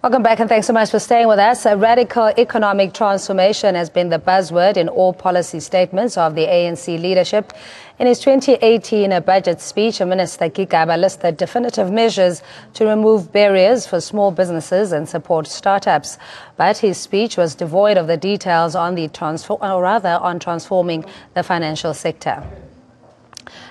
Welcome back and thanks so much for staying with us. A radical economic transformation has been the buzzword in all policy statements of the ANC leadership. In his 2018 budget speech, Minister Gigaba listed definitive measures to remove barriers for small businesses and support startups. But his speech was devoid of the details on transforming the financial sector.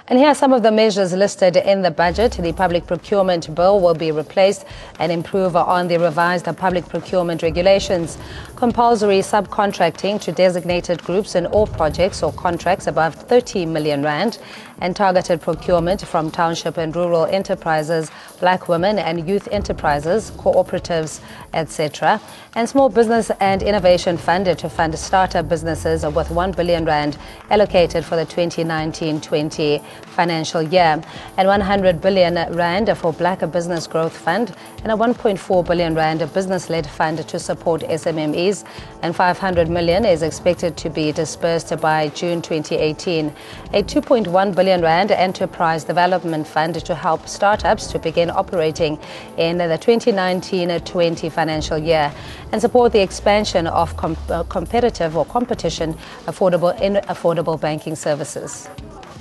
And here are some of the measures listed in the budget. The Public Procurement Bill will be replaced and improve on the revised Public Procurement regulations. Compulsory subcontracting to designated groups in all projects or contracts above 30 million rand, and targeted procurement from township and rural enterprises, black women and youth enterprises, cooperatives, etc. And Small Business and Innovation Fund to fund startup businesses with 1 billion rand allocated for the 2019-20 financial year, and 100 billion rand for Black Business Growth Fund, and a 1.4 billion rand business-led fund to support SMMEs, and 500 million is expected to be disbursed by June 2018. A 2.1 billion rand enterprise development fund to help startups to begin operating in the 2019-20 financial year, and support the expansion of competition affordable banking services.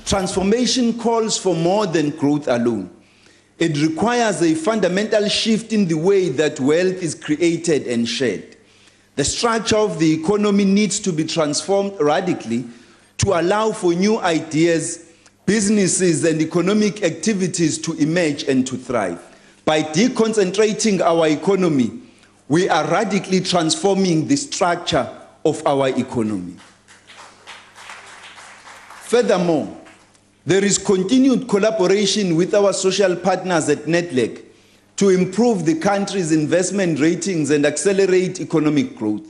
Transformation calls for more than growth alone. It requires a fundamental shift in the way that wealth is created and shared. The structure of the economy needs to be transformed radically to allow for new ideas, businesses, and economic activities to emerge and to thrive. By deconcentrating our economy, we are radically transforming the structure of our economy. Furthermore, there is continued collaboration with our social partners at Netleg to improve the country's investment ratings and accelerate economic growth.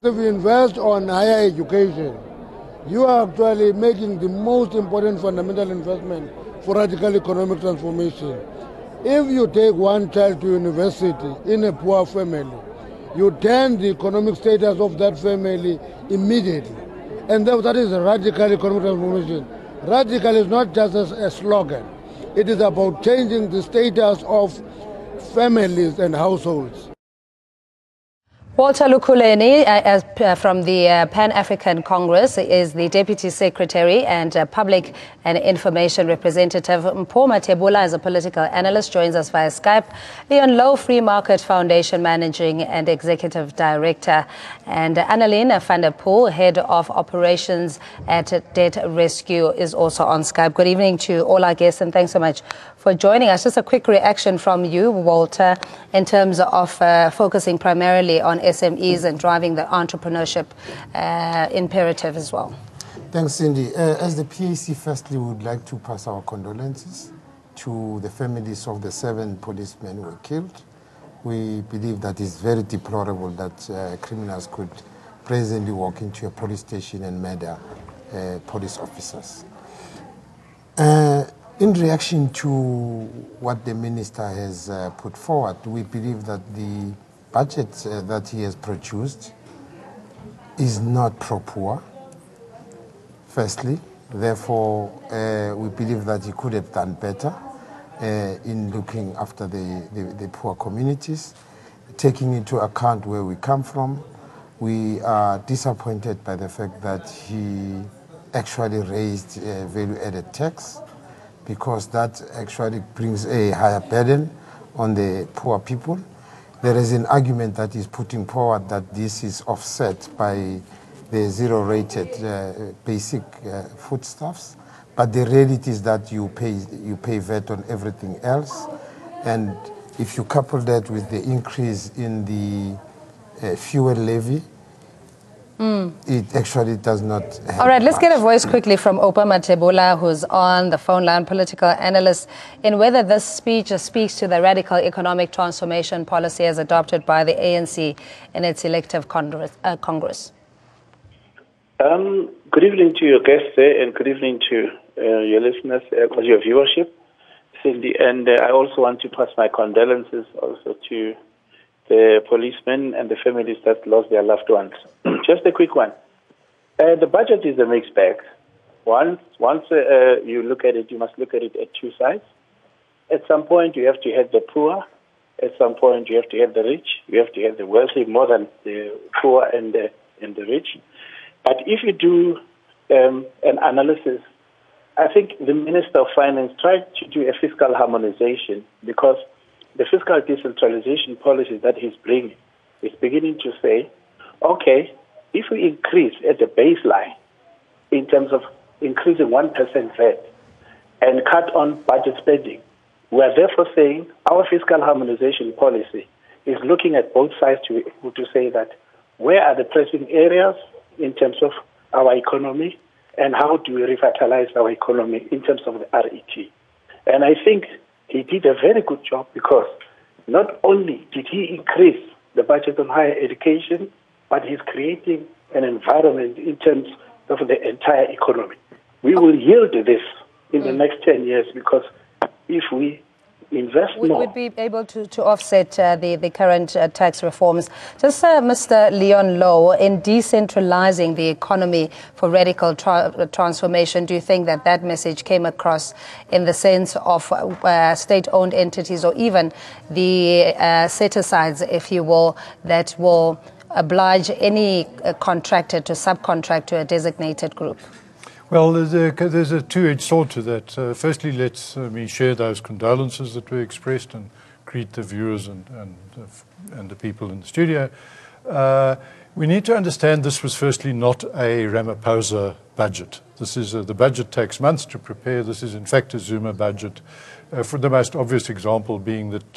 If you invest on higher education, you are actually making the most important fundamental investment for radical economic transformation. If you take one child to university in a poor family, you turn the economic status of that family immediately. And that is a radical economic transformation. Radical is not just a slogan. It is about changing the status of families and households. Walter Lukuleni from the Pan-African Congress is the Deputy Secretary and Public and Information Representative. Mpoma Tebula is a political analyst, joins us via Skype. Leon Lowe, Free Market Foundation Managing and Executive Director. And Annalene van der Poel, Head of Operations at Debt Rescue, is also on Skype. Good evening to all our guests and thanks so much for joining us. Just a quick reaction from you, Walter, in terms of focusing primarily on SMEs and driving the entrepreneurship imperative as well. Thanks, Cindy. As the PAC, firstly, we would like to pass our condolences to the families of the 7 policemen who were killed. We believe that it's very deplorable that criminals could presently walk into a police station and murder police officers. In reaction to what the minister has put forward, we believe that the budget that he has produced is not pro-poor, firstly. Therefore, we believe that he could have done better in looking after the poor communities. Taking into account where we come from, we are disappointed by the fact that he actually raised value-added tax, because that actually brings a higher burden on the poor people. There is an argument that is putting forward that this is offset by the zero-rated basic foodstuffs, but the reality is that you pay VAT on everything else, and if you couple that with the increase in the fuel levy, it actually does not help. All right, let's much. get a voice quickly from Mpoma Tebula, who's on the phone line, political analyst, in whether this speech speaks to the radical economic transformation policy as adopted by the ANC in its elective Congress. Good evening to your guests there, and good evening to your listeners, your viewership, Cindy. And I also want to pass my condolences also to the policemen and the families that lost their loved ones. Just a quick one. The budget is a mixed bag. Once you look at it, you must look at it at two sides. At some point, you have to help the poor, at some point you have to have the rich, you have to have the wealthy more than the poor and the rich. But if you do an analysis, I think the Minister of Finance tried to do a fiscal harmonization, because the fiscal decentralization policy that he's bringing is beginning to say, okay, if we increase at the baseline in terms of increasing 1% VAT and cut on budget spending, we are therefore saying our fiscal harmonization policy is looking at both sides to be able to say that where are the pressing areas in terms of our economy, and how do we revitalize our economy in terms of the RET. And I think he did a very good job, because not only did he increase the budget on higher education, but he's creating an environment in terms of the entire economy. We will yield this in the next 10 years, because if we invest more, would be able to offset the current tax reforms. Just Mr. Leon Lowe, in decentralizing the economy for radical transformation, do you think that that message came across in the sense of state-owned entities, or even the set-asides, if you will, that will oblige any contractor to subcontract to a designated group? Well, there's a two-edged sword to that. Firstly, let me share those condolences that were expressed and greet the viewers and the people in the studio. We need to understand this was firstly not a Ramaphosa budget. This is the budget takes months to prepare. This is in fact a Zuma budget. For the most obvious example being that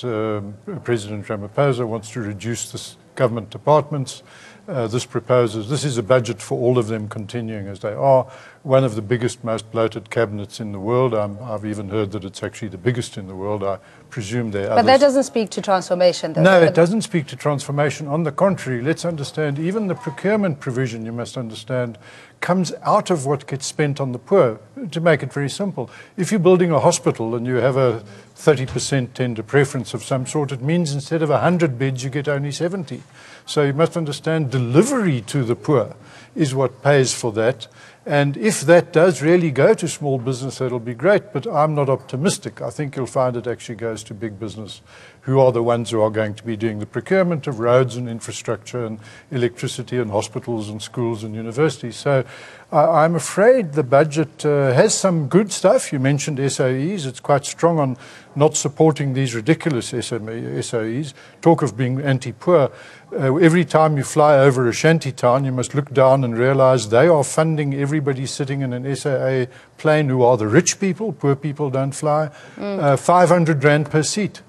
President Ramaphosa wants to reduce the government departments. This is a budget for all of them continuing as they are. One of the biggest, most bloated cabinets in the world. I've even heard that it's actually the biggest in the world. I presume there are others. But that doesn't speak to transformation, though. No, it doesn't speak to transformation. On the contrary, let's understand, even the procurement provision, you must understand, comes out of what gets spent on the poor. To make it very simple, if you're building a hospital and you have a 30% tender preference of some sort, it means instead of 100 beds, you get only 70. So you must understand, delivery to the poor is what pays for that. And if that does really go to small business, that'll be great. But I'm not optimistic. I think you'll find it actually goes to big business, who are the ones who are going to be doing the procurement of roads and infrastructure and electricity and hospitals and schools and universities. So I'm afraid the budget has some good stuff. You mentioned SOEs. It's quite strong on not supporting these ridiculous SOEs. Talk of being anti-poor. Every time you fly over a shanty town, you must look down and realize they are funding everybody sitting in an SAA plane who are the rich people. Poor people don't fly. 500 Rand per seat.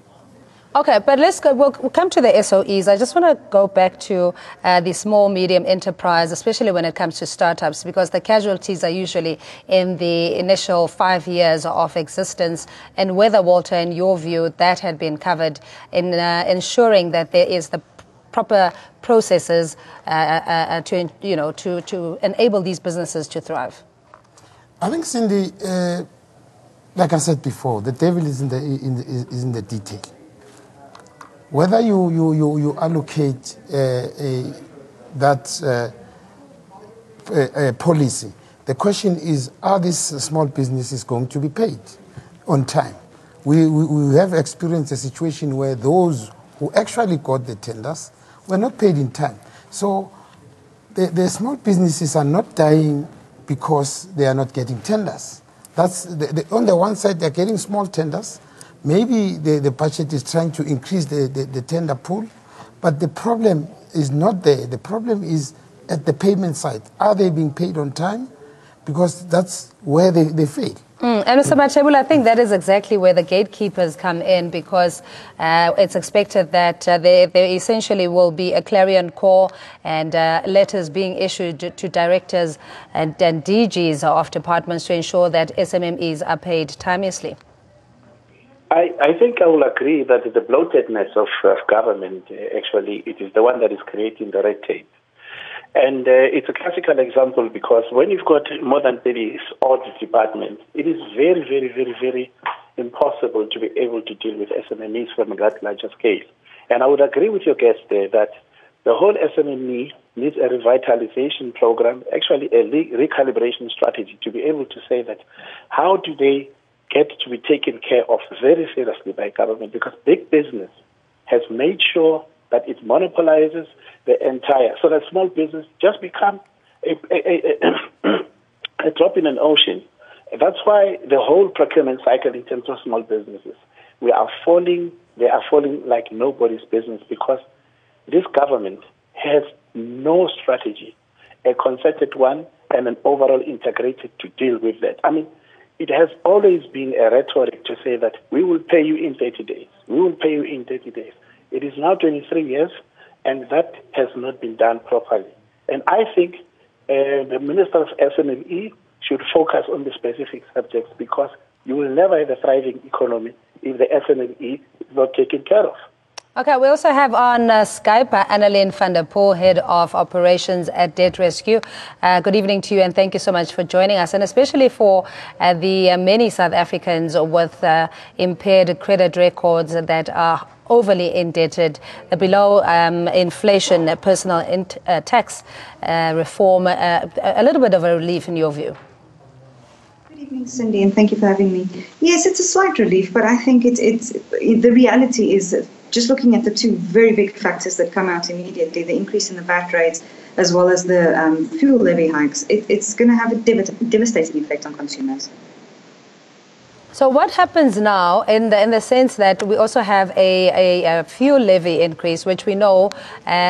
Okay, but let's go. We'll come to the SOEs. I just want to go back to the small, medium enterprise, especially when it comes to startups, because the casualties are usually in the initial 5 years of existence. And whether, Walter, in your view, that had been covered in ensuring that there is the proper processes to enable these businesses to thrive. I think, Cindy, like I said before, the devil is in the detail. Whether you allocate that policy, the question is, are these small businesses going to be paid on time? We have experienced a situation where those who actually got the tenders were not paid in time. So the small businesses are not dying because they are not getting tenders. That's on the one side, they're getting small tenders. Maybe the budget is trying to increase the tender pool, but the problem is not there. The problem is at the payment side. Are they being paid on time? Because that's where they fail. And Mr. Machebula, I think that is exactly where the gatekeepers come in, because it's expected that there essentially will be a clarion call and letters being issued to directors and DGs of departments to ensure that SMMEs are paid timeously. I think I will agree that the bloatedness of government, actually, it is the one that is creating the red tape. And it's a classical example, because when you've got more than 30 odd departments, it is very, very, very, very impossible to be able to deal with SMMEs from a larger scale. And I would agree with your guest there that the whole SMME needs a revitalization program, actually a recalibration strategy, to be able to say that how do they get to be taken care of very seriously by government, because big business has made sure that it monopolizes the entire, so that small business just become a drop in an ocean. That's why the whole procurement cycle in terms of small businesses, they are falling like nobody's business, because this government has no strategy, a concerted one and an overall integrated to deal with that. I mean, it has always been a rhetoric to say that we will pay you in 30 days. We will pay you in 30 days. It is now 23 years, and that has not been done properly. And I think the Minister of SMME should focus on the specific subjects, because you will never have a thriving economy if the SMME is not taken care of. Okay, we also have on Skype Annelien van der Poel, Head of Operations at Debt Rescue. Good evening to you, and thank you so much for joining us, and especially for the many South Africans with impaired credit records that are overly indebted, below inflation personal tax reform, a little bit of a relief in your view. Good evening, Cindy, and thank you for having me. Yes, it's a slight relief, but I think the reality is, just looking at the two very big factors that come out immediately, the increase in the VAT rates as well as the fuel levy hikes, it's going to have a devastating effect on consumers. So what happens now in the sense that we also have a fuel levy increase, which we know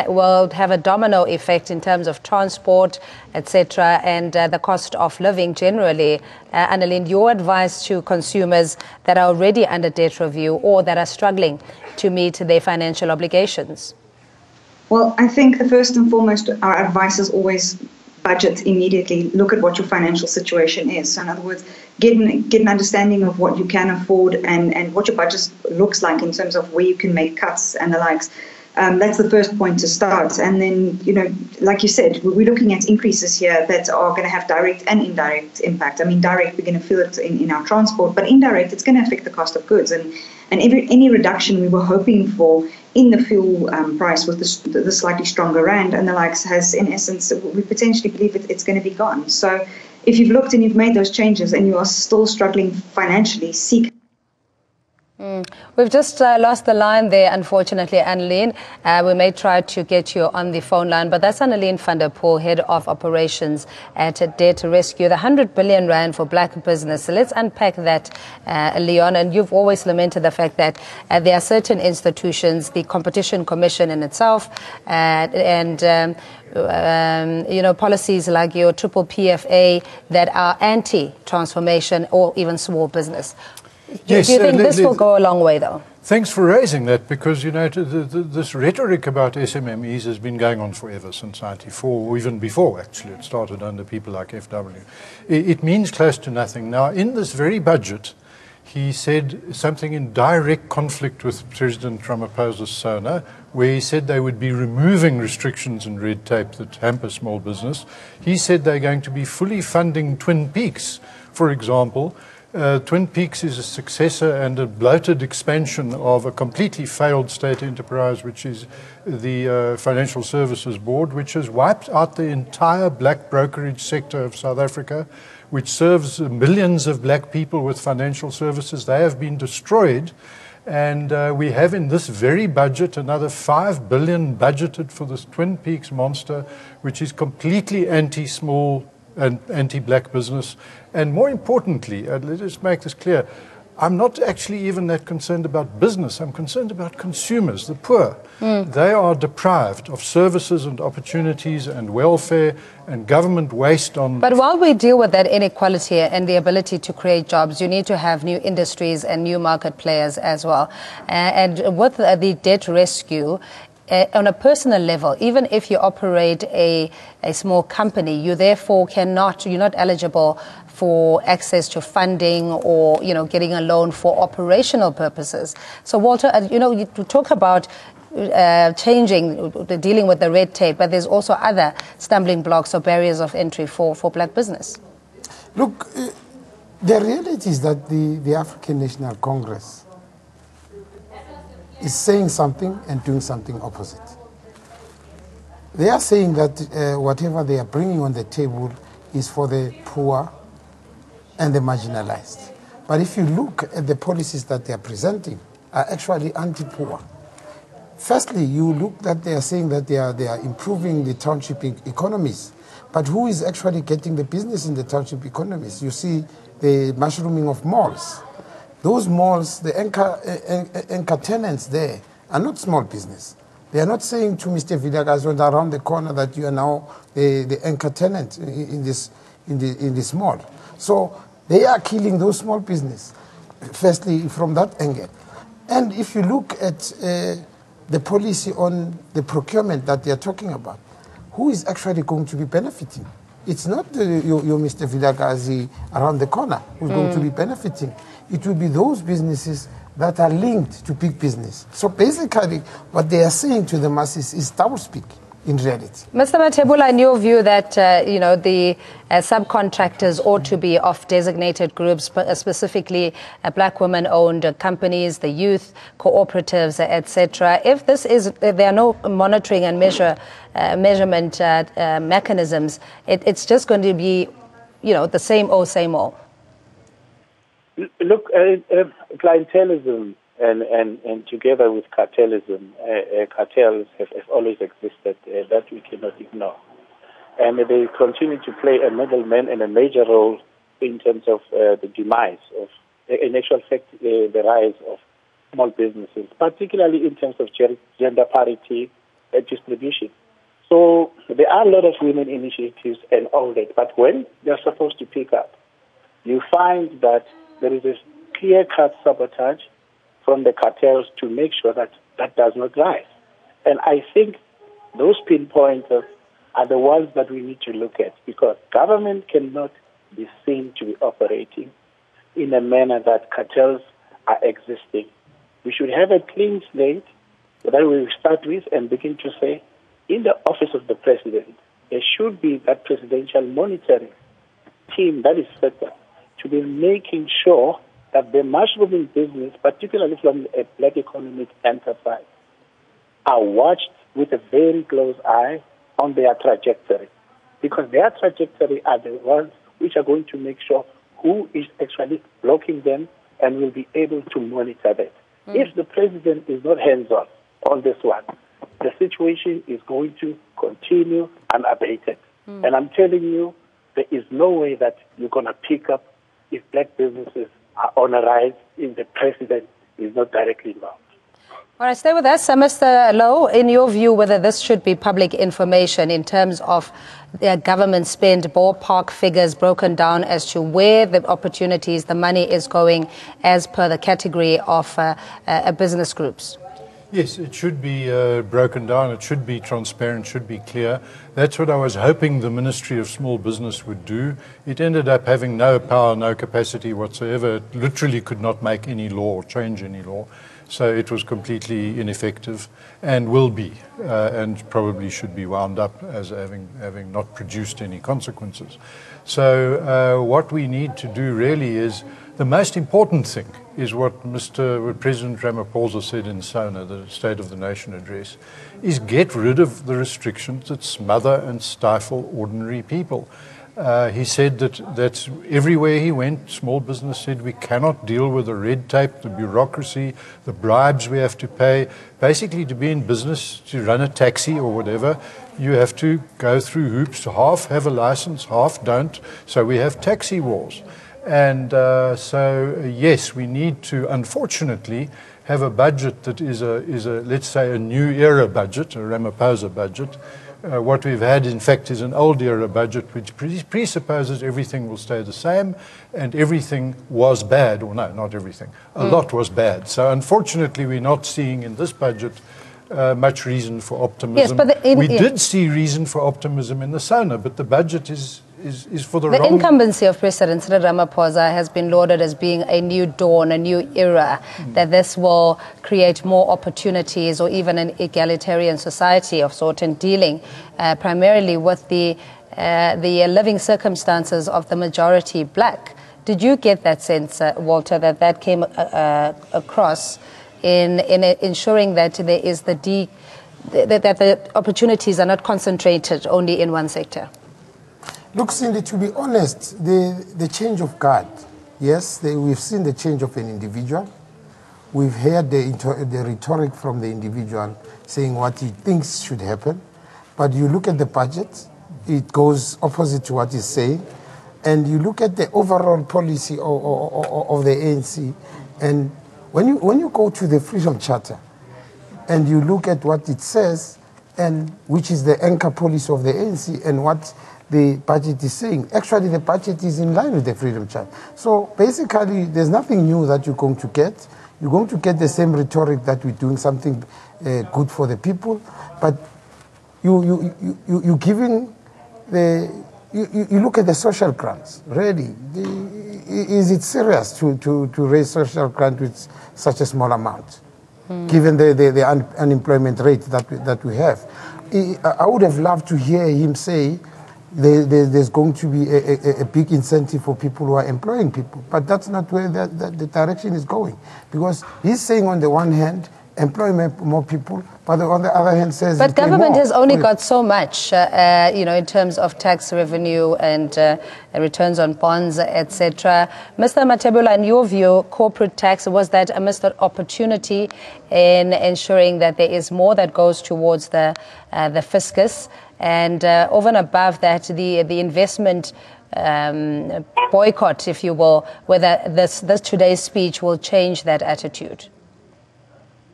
will have a domino effect in terms of transport, etc., and the cost of living generally. Annelien, your advice to consumers that are already under debt review or that are struggling to meet their financial obligations? Well, I think the first and foremost, our advice is always budget immediately. Look at what your financial situation is. So in other words, get an understanding of what you can afford and what your budget looks like in terms of where you can make cuts and the likes. That's the first point to start. And then, like you said, we're looking at increases here that are going to have direct and indirect impact. I mean, direct, we're going to feel it in our transport, but indirect, it's going to affect the cost of goods. And any reduction we were hoping for in the fuel price with the slightly stronger rand and the likes has, in essence, we potentially believe it's going to be gone. So if you've looked and you've made those changes and you are still struggling financially, seek. We've just lost the line there, unfortunately, Annelien. We may try to get you on the phone line, but that's Annelien van der Poel, Head of Operations at Debt Rescue, the 100 billion rand for black business. So let's unpack that, Leon. And you've always lamented the fact that there are certain institutions, the Competition Commission in itself, policies like your triple PFA that are anti-transformation or even small business. Yes, do you think this will go a long way, though? Thanks for raising that, because, this rhetoric about SMMEs has been going on forever, since 94, or even before, actually. It started under people like FW. It means close to nothing. Now, in this very budget, he said something in direct conflict with President Ramaphosa's SONA, where he said they would be removing restrictions and red tape that hamper small business. He said they're going to be fully funding Twin Peaks, for example. Twin Peaks is a successor and a bloated expansion of a completely failed state enterprise, which is the Financial Services Board, which has wiped out the entire black brokerage sector of South Africa, which serves millions of black people with financial services. They have been destroyed. And we have in this very budget another 5 billion budgeted for this Twin Peaks monster, which is completely anti-small and anti-black business. And more importantly, let's just make this clear, I'm not actually even that concerned about business. I'm concerned about consumers, the poor. They are deprived of services and opportunities and welfare and government waste on... But while we deal with that inequality and the ability to create jobs, you need to have new industries and new market players as well. And with the debt rescue, on a personal level, even if you operate a small company, you therefore you're not eligible for access to funding or, getting a loan for operational purposes. So, Walter, you talk about dealing with the red tape, but there's also other stumbling blocks or barriers of entry for black business. Look, the reality is that the African National Congress is saying something and doing something opposite. They are saying that whatever they are bringing on the table is for the poor and the marginalized. But if you look at the policies that they are presenting, are actually anti-poor. Firstly, you look that they are saying that they are improving the township economies. But who is actually getting the business in the township economies? You see the mushrooming of malls. Those malls, the anchor tenants there are not small business. They are not saying to Mr. Vilakazi around the corner that you are now the anchor tenant in this mall. So they are killing those small business, firstly, from that angle. And if you look at the policy on the procurement that they are talking about, who is actually going to be benefiting? It's not your Mr. Vilakazi around the corner who's going to be benefiting. It will be those businesses that are linked to big business. So basically, what they are saying to the masses is Thabo speak in reality. Mr. Mathebula, in your view that, the subcontractors ought to be of designated groups, specifically black women-owned companies, the youth cooperatives, etc. If there are no monitoring and measurement mechanisms, it's just going to be, the same old. Look, clientelism and together with cartelism, cartels have always existed. That we cannot ignore. And they continue to play a middleman and a major role in terms of the demise of, in actual fact, the rise of small businesses, particularly in terms of gender parity distribution. So there are a lot of women initiatives and all that, but when they're supposed to pick up, you find that there is a clear-cut sabotage from the cartels to make sure that that does not rise. And I think those pinpointers are the ones that we need to look at, because government cannot be seen to be operating in a manner that cartels are existing. We should have a clean slate that we will start with and begin to say, in the office of the president, there should be that presidential monitoring team that is set up to be making sure that the mushrooming business, particularly from a black economic enterprise, are watched with a very close eye on their trajectory. Because their trajectory are the ones which are going to make sure who is actually blocking them and will be able to monitor that. If the president is not hands-on on this one, the situation is going to continue unabated. And I'm telling you, there is no way that you're going to pick up if black businesses are on a rise if the president is not directly involved. All right, stay with us. Mr. Lowe, in your view, whether this should be public information in terms of government spend, ballpark figures broken down as to where the opportunities, the money is going as per the category of business groups? Yes, it should be broken down. It should be transparent, should be clear. That's what I was hoping the Ministry of Small Business would do. It ended up having no power, no capacity whatsoever. It literally could not make any law or change any law. So it was completely ineffective and will be, and probably should be wound up as having not produced any consequences. So what we need to do really is, the most important thing is what President Ramaphosa said in SONA, the State of the Nation address, is get rid of the restrictions that smother and stifle ordinary people. He said that everywhere he went, small business said we cannot deal with the red tape, the bureaucracy, the bribes we have to pay. Basically, to be in business, to run a taxi or whatever, you have to go through hoops. Half have a license, half don't. So we have taxi wars. And yes, we need to, unfortunately, have a budget that is a let's say, a new era budget, a Ramaphosa budget. What we've had, in fact, is an old era budget which presupposes everything will stay the same and everything was bad, or no, not everything. A lot was bad. So unfortunately, we're not seeing in this budget much reason for optimism. Yes, but we did see reason for optimism in the SONA, but the budget is for the wrong... The incumbency of President Cyril Ramaphosa has been lauded as being a new dawn, a new era, that this will create more opportunities or even an egalitarian society of sort in dealing primarily with the living circumstances of the majority black. Did you get that sense, Walter, that came across in ensuring that there is that the opportunities are not concentrated only in one sector? Look, Cindy, to be honest, the change of guard, yes, we've seen the change of an individual. We've heard the rhetoric from the individual saying what he thinks should happen, but you look at the budget, it goes opposite to what he's saying, and you look at the overall policy of the ANC, and when you go to the Freedom Charter, and you look at what it says, and which is the anchor policy of the ANC, and what the budget is saying, actually the budget is in line with the Freedom Charter. So basically, there's nothing new that you're going to get. You're going to get the same rhetoric that we're doing something good for the people, but you're giving the. You look at the social grants. Really, is it serious to raise social grant with such a small amount, given the unemployment rate that we have? I would have loved to hear him say there's going to be a big incentive for people who are employing people, but that's not where the direction is going, because he's saying on the one hand employ more people, but on the other hand says... But government has only got so much, in terms of tax revenue and returns on bonds, etc. Mr. Mathebula, in your view, corporate tax, was that a missed opportunity in ensuring that there is more that goes towards the fiscus? And over and above that, the investment boycott, if you will, whether this today's speech will change that attitude?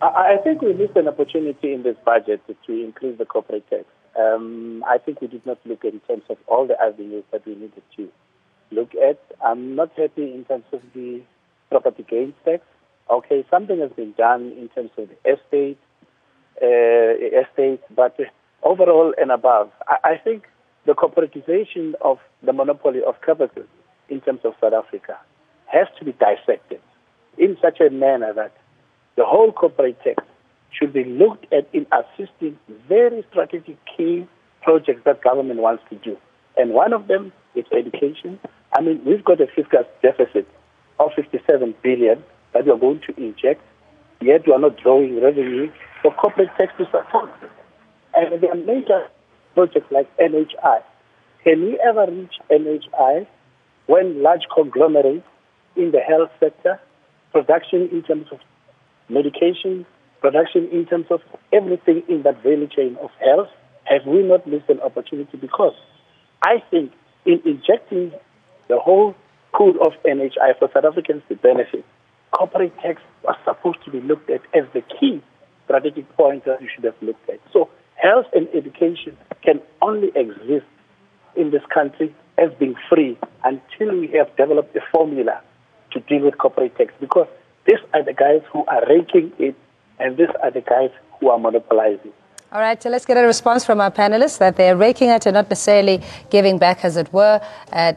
I think we missed an opportunity in this budget to increase the corporate tax. I think we did not look in terms of all the avenues that we needed to look at. I'm not happy in terms of the property gains tax. Okay, something has been done in terms of the estate, but overall and above, I think the corporatization of the monopoly of capital in terms of South Africa has to be dissected in such a manner that the whole corporate tax should be looked at in assisting very strategic key projects that government wants to do. And one of them is education. I mean, we've got a fiscal deficit of 57 billion that we are going to inject, yet we are not drawing revenue for corporate tax to support it. And there are major projects like NHI. Can we ever reach NHI when large conglomerates in the health sector, production in terms of medication, production in terms of everything in that value chain of health, have we not missed an opportunity? Because I think in injecting the whole pool of NHI for South Africans to benefit, corporate tax was supposed to be looked at as the key strategic point that we should have looked at. So health and education can only exist in this country as being free until we have developed a formula to deal with corporate tax, because these are the guys who are raking it, and these are the guys who are monopolizing. All right, so let's get a response from our panelists that they're raking it and not necessarily giving back, as it were,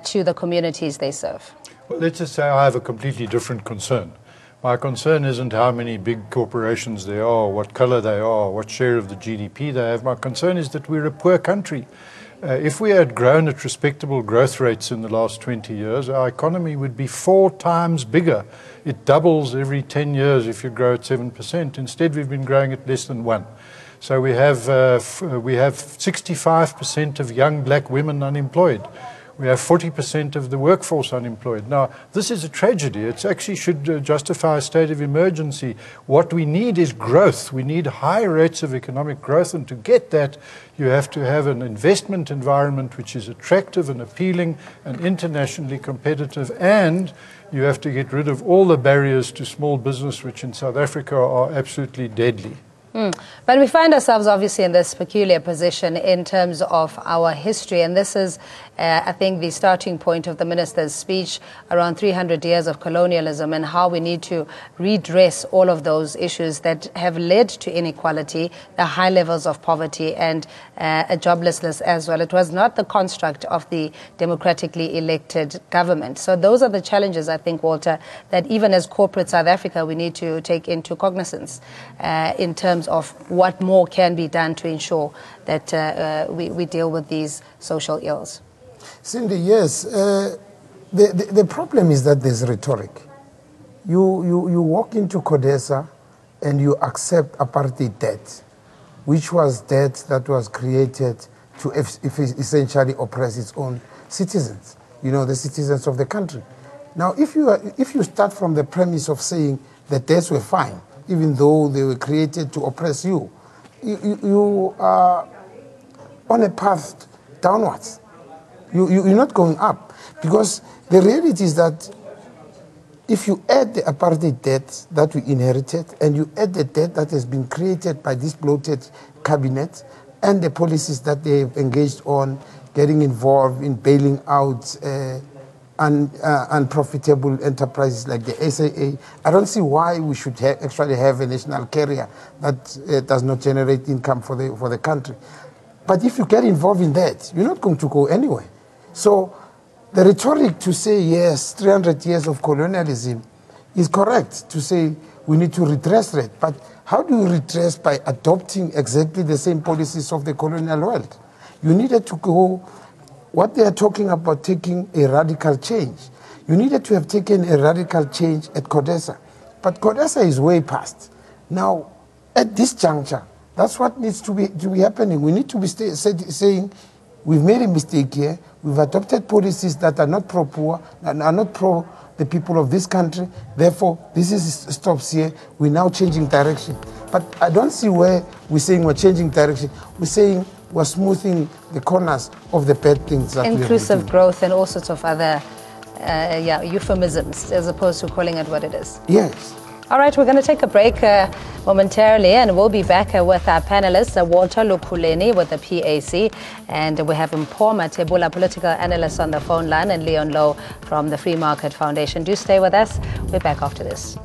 to the communities they serve. Well, let's just say I have a completely different concern. My concern isn't how many big corporations there are, what color they are, what share of the GDP they have. My concern is that we're a poor country. If we had grown at respectable growth rates in the last 20 years, our economy would be 4 times bigger. It doubles every 10 years if you grow at 7%. Instead, we've been growing at less than 1%. So we have 65% of young black women unemployed. We have 40% of the workforce unemployed. Now, this is a tragedy. It actually should justify a state of emergency. What we need is growth. We need high rates of economic growth, and to get that, you have to have an investment environment which is attractive and appealing and internationally competitive, and you have to get rid of all the barriers to small business, which in South Africa are absolutely deadly. But we find ourselves obviously in this peculiar position in terms of our history, and this is, I think, the starting point of the minister's speech around 300 years of colonialism and how we need to redress all of those issues that have led to inequality, the high levels of poverty, and a joblessness as well. It was not the construct of the democratically elected government. So those are the challenges, I think, Walter, that even as corporate South Africa, we need to take into cognizance in terms of what more can be done to ensure that we deal with these social ills. Cindy, yes. The problem is that there's rhetoric. You walk into CODESA and you accept apartheid debt, which was debt that was created to essentially oppress its own citizens, the citizens of the country. Now, if you start from the premise of saying the debts were fine, even though they were created to oppress you. You are on a path downwards. You're not going up. Because the reality is that if you add the apartheid debt that we inherited, and you add the debt that has been created by this bloated cabinet, and the policies that they have engaged on, getting involved in bailing out unprofitable enterprises like the SAA, I don't see why we should actually have a national carrier that does not generate income for the country. But if you get involved in that, you're not going to go anywhere. So the rhetoric to say, yes, 300 years of colonialism is correct, to say we need to redress that. But how do you redress? By adopting exactly the same policies of the colonial world. You needed to go, what they are talking about, taking a radical change. You needed to have taken a radical change at CODESA. But CODESA is way past. Now, at this juncture, that's what needs to be happening. We need to be saying, we've made a mistake here. We've adopted policies that are not pro-poor, that are not pro the people of this country. Therefore, this stops here. We're now changing direction. But I don't see where we're saying we're changing direction. We're saying we're smoothing the corners of the bad things that inclusive growth and all sorts of other euphemisms, as opposed to calling it what it is. Yes. All right, we're going to take a break momentarily, and we'll be back with our panelists, Walter Lukhuleni with the PAC, and we have Mpoma Tebula, political analyst, on the phone line, and Leon Lowe from the Free Market Foundation. Do stay with us. We're back after this.